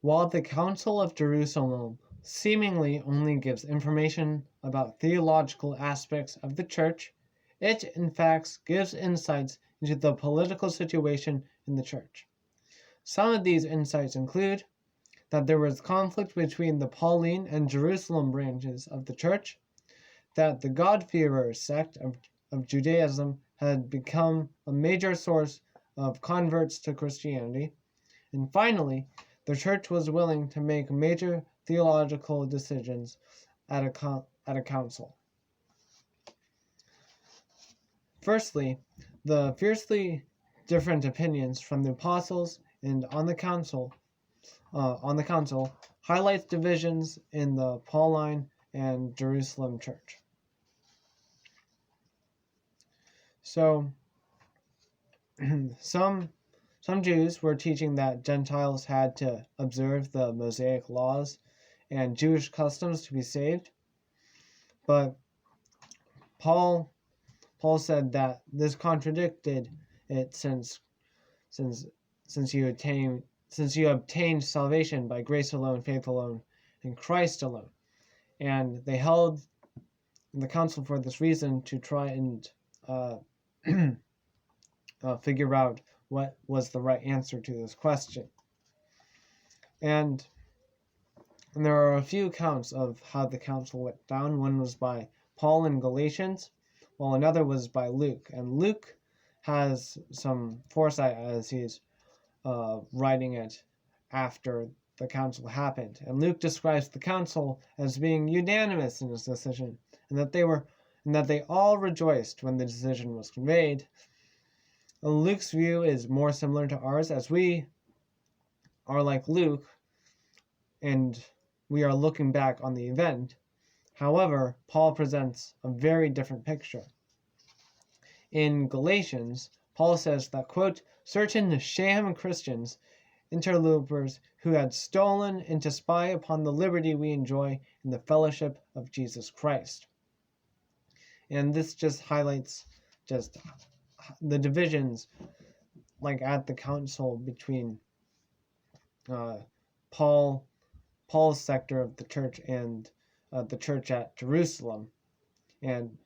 While the Council of Jerusalem seemingly only gives information about theological aspects of the church, it in fact gives insights into the political situation in the church. Some of these insights include that there was conflict between the Pauline and Jerusalem branches of the church, that the God-fearers sect of Judaism had become a major source of converts to Christianity, and finally, the church was willing to make major theological decisions at a council. Firstly, the fiercely different opinions from the apostles and on the council highlights divisions in the Pauline and Jerusalem church. So, some Jews were teaching that Gentiles had to observe the Mosaic laws and Jewish customs to be saved, but Paul said that this contradicted it since you obtained salvation by grace alone, faith alone, in Christ alone. And they held the council for this reason to try and figure out what was the right answer to this question. And there are a few accounts of how the council went down. One was by Paul in Galatians, while another was by Luke. And Luke has some foresight as he's writing it after the council happened. And Luke describes the council as being unanimous in its decision, and that they all rejoiced when the decision was conveyed. Luke's view is more similar to ours, as we are like Luke, and we are looking back on the event. However, Paul presents a very different picture. In Galatians, Paul says that, quote, certain sham Christians, interlopers who had stolen and to spy upon the liberty we enjoy in the fellowship of Jesus Christ. And this just highlights just the divisions like at the council between Paul's sector of the church and the church at Jerusalem. And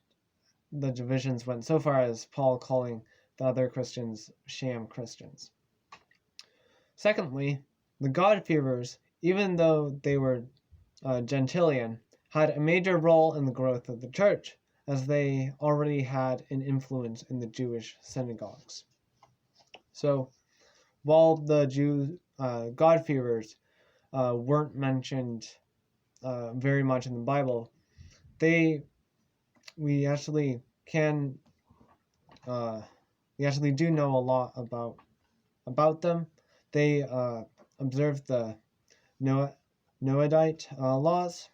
the divisions went so far as Paul calling the other Christians sham Christians. Secondly, the God-fearers, even though they were Gentilian, had a major role in the growth of the church, as they already had an influence in the Jewish synagogues. So, while the God-fearers weren't mentioned very much in the Bible, we actually do know a lot about them. They observed the Noahide laws,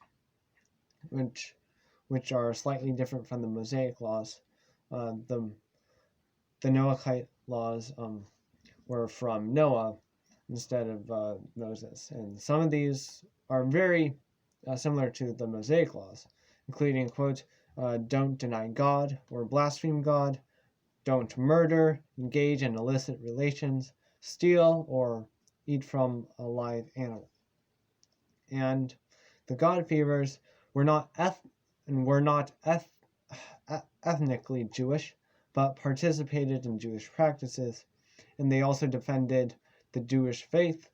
which are slightly different from the Mosaic laws. The Noahide laws were from Noah instead of Moses, and some of these are very similar to the Mosaic laws, including, quote, don't deny God or blaspheme God, don't murder, engage in illicit relations, steal, or eat from a live animal. And the God-fearers were not ethnically Jewish, but participated in Jewish practices, and they also defended the Jewish faith,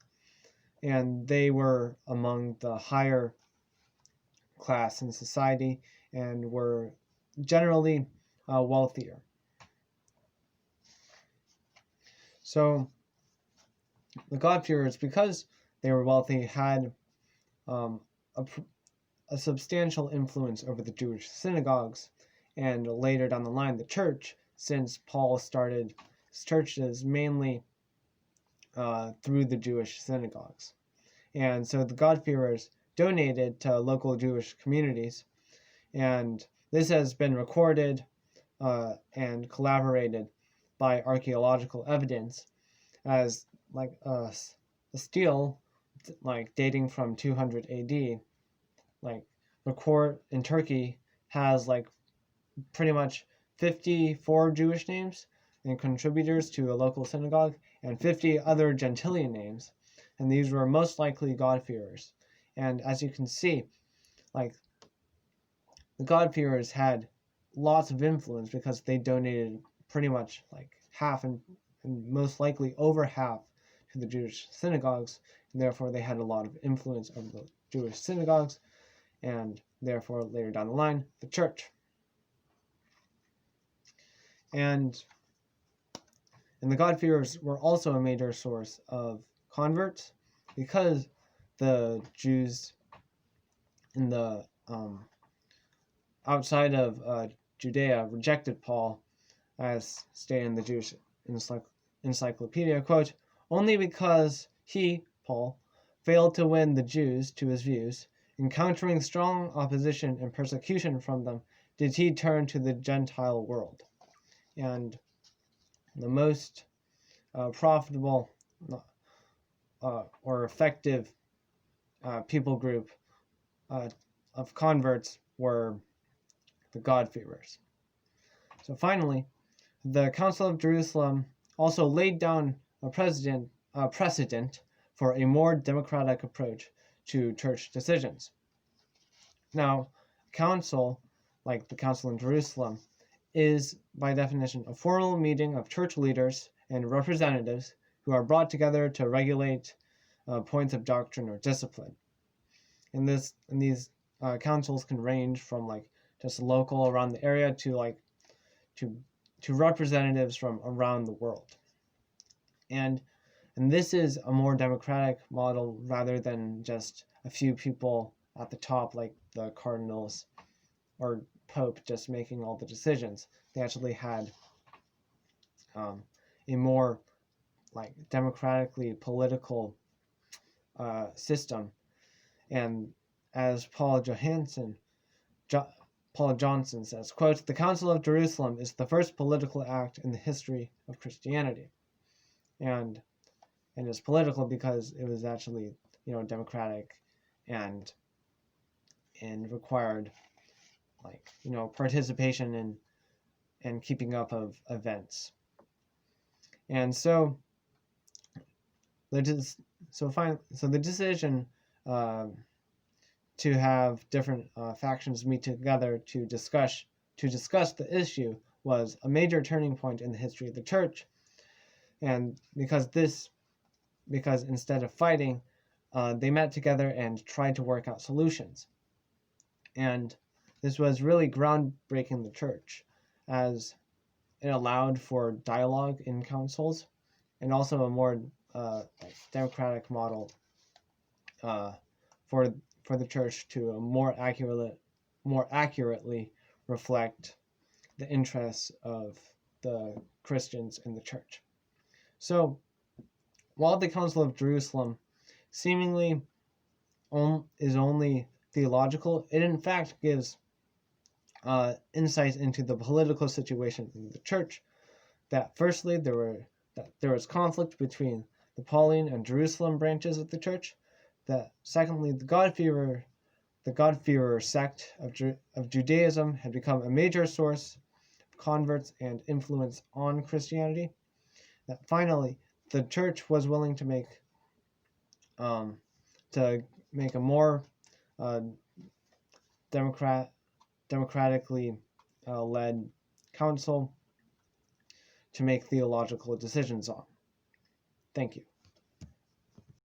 and they were among the higher class in society and were generally wealthier. So the God-fearers, because they were wealthy, had a substantial influence over the Jewish synagogues, and later down the line the church, since Paul started his churches mainly through the Jewish synagogues. And so the God-fearers donated to local Jewish communities, and this has been recorded and collaborated by archaeological evidence as like a stele like dating from 200 AD, like record in Turkey has like pretty much 54 Jewish names and contributors to a local synagogue and 50 other Gentilian names. and these were most likely God-fearers. And as you can see, like, the God-fearers had lots of influence because they donated pretty much like half and most likely over half to the Jewish synagogues, and therefore they had a lot of influence over the Jewish synagogues, and therefore later down the line, the church. And the God-fearers were also a major source of converts because the Jews in the outside of Judea rejected Paul, as stated in the Jewish encyclopedia, quote, "Only because he, Paul, failed to win the Jews to his views, encountering strong opposition and persecution from them, did he turn to the Gentile world." And the most profitable or effective people group of converts were the God-fearers. So finally, the Council of Jerusalem also laid down a precedent for a more democratic approach to church decisions. Now, council, like the Council in Jerusalem, is by definition a formal meeting of church leaders and representatives who are brought together to regulate points of doctrine or discipline. And these councils can range from like just local around the area to like to representatives from around the world. And this is a more democratic model rather than just a few people at the top, like the cardinals or pope, just making all the decisions. They actually had a more like democratically political system. And as Paul Johnson says, quote, "The Council of Jerusalem is the first political act in the history of Christianity." And it's political because it was actually, democratic and required like, participation and keeping up of events. And so the decision to have different factions meet together to discuss the issue was a major turning point in the history of the church. And because instead of fighting, they met together and tried to work out solutions. And this was really groundbreaking in the church, as it allowed for dialogue in councils and also a more democratic model for the church to more accurately reflect the interests of the Christians in the church. So, while the Council of Jerusalem seemingly is only theological, it in fact gives insights into the political situation in the church. That firstly, there was conflict between the Pauline and Jerusalem branches of the church. That secondly, the God-fearer sect of Judaism had become a major source of converts and influence on Christianity. That finally, the church was willing to make a more democratically led council to make theological decisions on. Thank you.